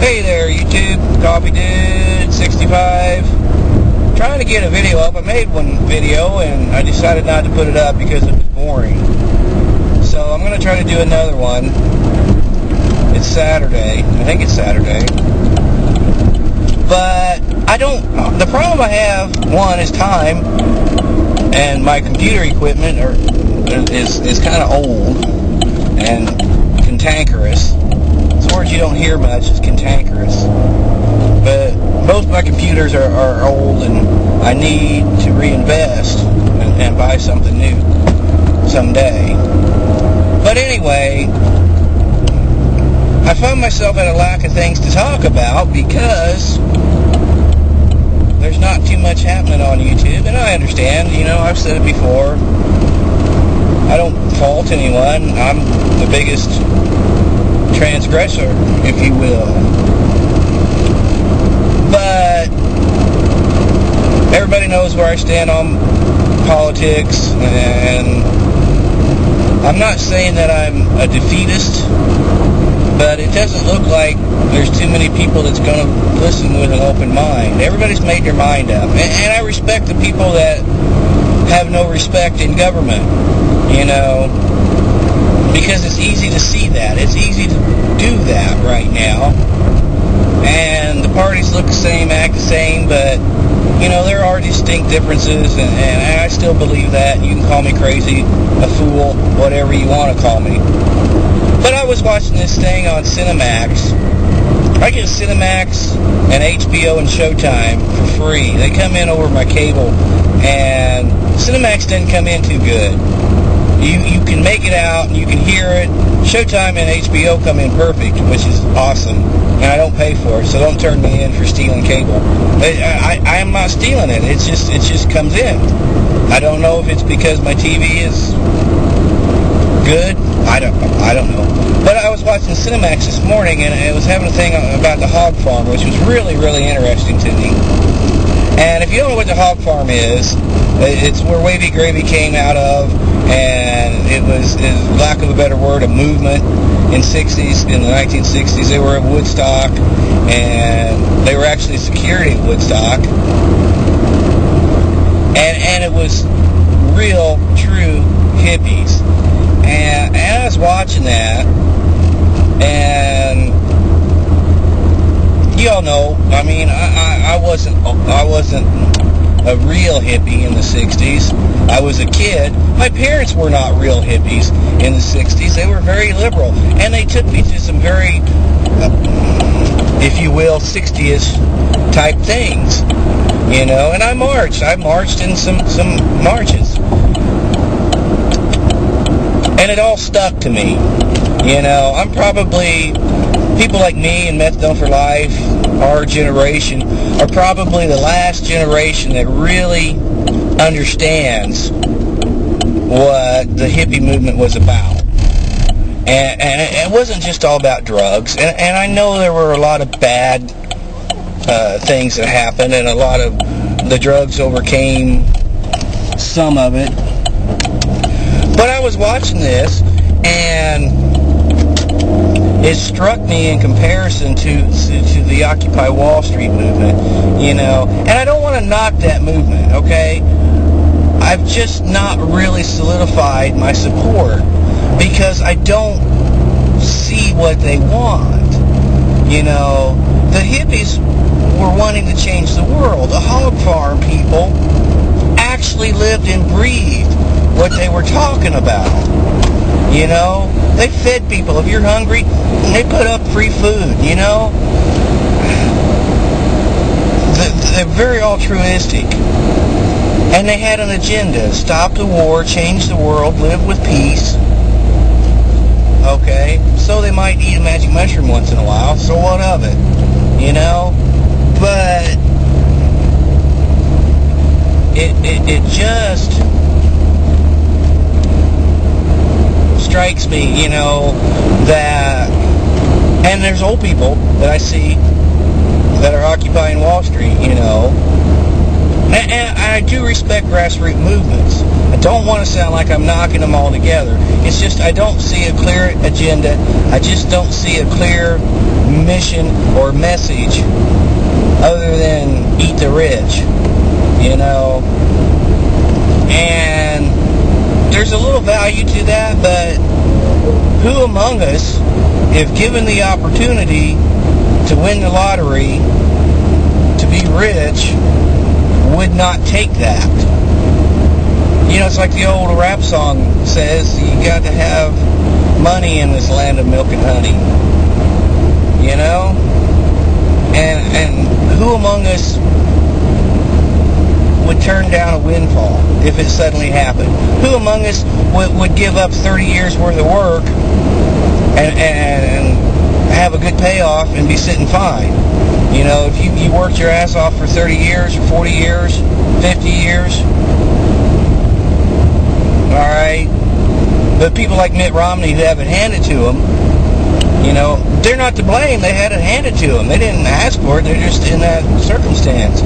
Hey there, YouTube, Coffee Dude 65. Trying to get a video up. I made one video and I decided not to put it up because it was boring. So I'm going to try to do another one. It's Saturday. I think it's Saturday. But the problem I have, one, is time. And my computer equipment is kind of old and cantankerous. It's words you don't hear much, is cantankerous. But both my computers are old and I need to reinvest and buy something new someday. But anyway, I found myself at a lack of things to talk about because there's not too much happening on YouTube, and I understand, I've said it before. I don't fault anyone. I'm the biggest transgressor, if you will. But everybody knows where I stand on politics, and I'm not saying that I'm a defeatist, but it doesn't look like there's too many people that's going to listen with an open mind. Everybody's made their mind up. And I respect the people that have no respect in government, because it's easy to see that. It's easy to do that right now. And the parties look the same, act the same, but, there are distinct differences, and I still believe that. You can call me crazy, a fool, whatever you want to call me. But I was watching this thing on Cinemax. I get Cinemax and HBO and Showtime for free. They come in over my cable, and Cinemax doesn't come in too good. You can make it out, and you can hear it. Showtime and HBO come in perfect, which is awesome. And I don't pay for it, so don't turn me in for stealing cable. I am not stealing it. It just comes in. I don't know if it's because my TV is good. I don't know. But I was watching Cinemax this morning, and it was having a thing about the hog farm, which was really, really interesting to me. And if you don't know what the hog farm is, it's where Wavy Gravy came out of, and it was, lack of a better word, a movement in the 1960s. They were at Woodstock, and they were actually security at Woodstock. And it was real, true hippies. And I was watching that, and you all know, I wasn't a real hippie in the 60s. I was a kid. My parents were not real hippies in the 60s. They were very liberal, and they took me to some very, if you will, 60s type things, and I marched in some marches. And it all stuck to me. I'm probably, people like me and Methadone for Life, our generation, are probably the last generation that really understands what the hippie movement was about. And it wasn't just all about drugs. And I know there were a lot of bad things that happened, and a lot of the drugs overcame some of it. But I was watching this, and it struck me in comparison to the Occupy Wall Street movement, and I don't want to knock that movement, okay? I've just not really solidified my support because I don't see what they want. The hippies were wanting to change the world. The hog farm people actually lived and breathed what they were talking about. They fed people. If you're hungry, they put up free food, They're very altruistic. And they had an agenda. Stop the war, change the world, live with peace. Okay? So they might eat a magic mushroom once in a while. So what of it? But it just strikes me, that, and there's old people that I see that are occupying Wall Street, and I do respect grassroots movements. I don't want to sound like I'm knocking them all together. It's just I don't see a clear agenda. I just don't see a clear mission or message other than eat the rich, you know. And there's a little value to that, but who among us, if given the opportunity to win the lottery, to be rich, would not take that? You know, it's like the old rap song says, you got to have money in this land of milk and honey. You know? And who among us would turn down a windfall if it suddenly happened? Who among us would give up 30 years worth of work and have a good payoff and be sitting fine? You know, if you worked your ass off for 30 years or 40 years, 50 years, all right? But people like Mitt Romney who have it handed to them, you know, they're not to blame. They had it handed to them. They didn't ask for it. They're just in that circumstance.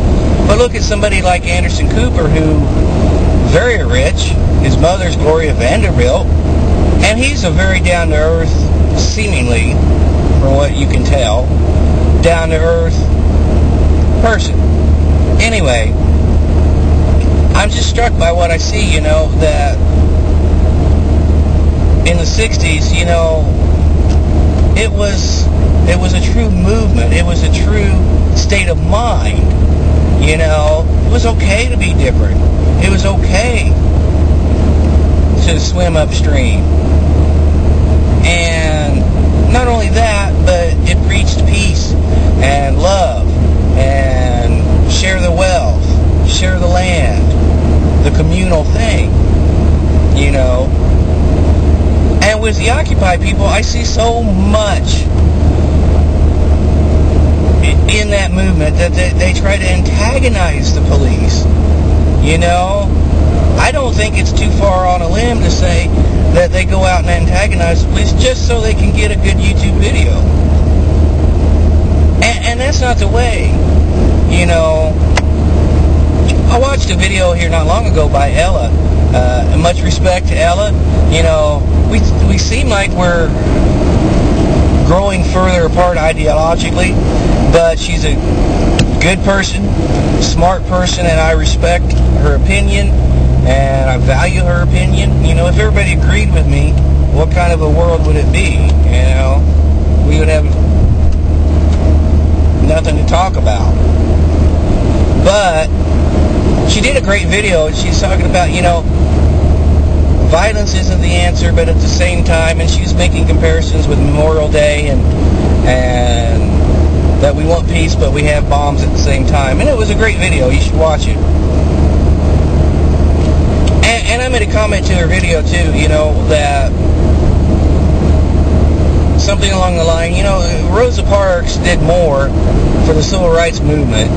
But look at somebody like Anderson Cooper, who very rich. His mother's Gloria Vanderbilt, and he's a very down-to-earth, seemingly, from what you can tell, down-to-earth person. Anyway, I'm just struck by what I see, you know, that in the 60s, you know, it was a true movement. It was a true state of mind, you know. It was okay to be different. It was okay to swim upstream. And not only that, but it preached peace and love and share the wealth, share the land, the communal thing, you know. And with the Occupy people, I see so much in that movement that they try to antagonize the police, you know. I don't think it's too far on a limb to say that they go out and antagonize the police just so they can get a good YouTube video. And that's not the way, you know. I watched a video here not long ago by Ella. Much respect to Ella. You know, we seem like we're growing further apart ideologically, but she's a good person, smart person, and I respect her opinion, and I value her opinion. You know, if everybody agreed with me, what kind of a world would it be? You know, we would have nothing to talk about. But she did a great video, and she's talking about, you know, violence isn't the answer, but at the same time, and she's making comparisons with Memorial Day and that we want peace, but we have bombs at the same time. And it was a great video. You should watch it. And I made a comment to her video, too, you know, that something along the line, you know, Rosa Parks did more for the civil rights movement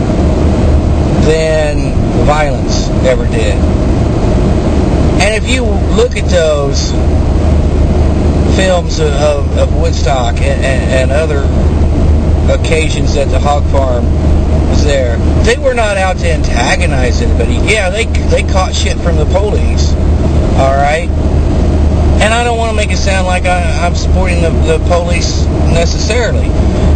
than violence ever did. And if you look at those films of Woodstock and other occasions that the hog farm was there, they were not out to antagonize anybody. Yeah, they caught shit from the police, all right? And I don't want to make it sound like I'm supporting the police necessarily.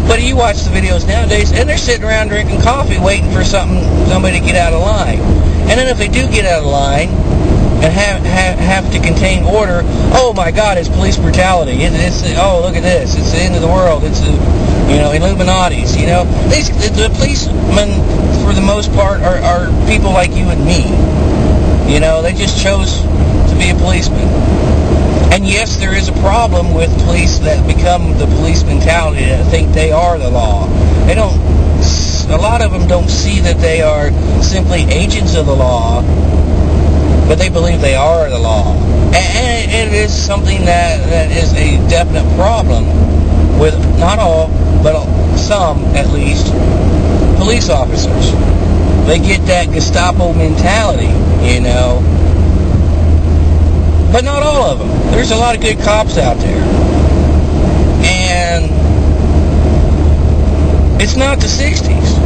But you watch the videos nowadays, and they're sitting around drinking coffee waiting for somebody to get out of line. And then if they do get out of line and have to contain order, oh my God, it's police brutality. It's oh, look at this. It's the end of the world. It's you know, Illuminati's, you know. The policemen, for the most part, are people like you and me. You know, they just chose to be a policeman. And yes, there is a problem with police that become the police mentality, that think they are the law. They don't, a lot of them don't see that they are simply agents of the law, but they believe they are the law. And it is something that is a definite problem with not all, but some, at least, police officers. They get that Gestapo mentality, you know. But not all of them. There's a lot of good cops out there. And it's not the 60s,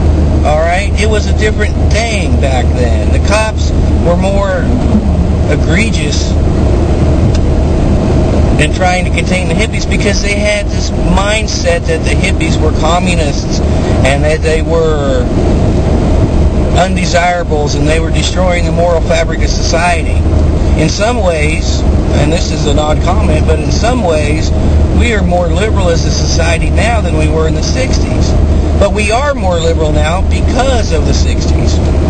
all right? It was a different thing back then. The cops were more egregious and trying to contain the hippies, because they had this mindset that the hippies were communists and that they were undesirables and they were destroying the moral fabric of society. In some ways, and this is an odd comment, but in some ways, we are more liberal as a society now than we were in the 60s. But we are more liberal now because of the 60s.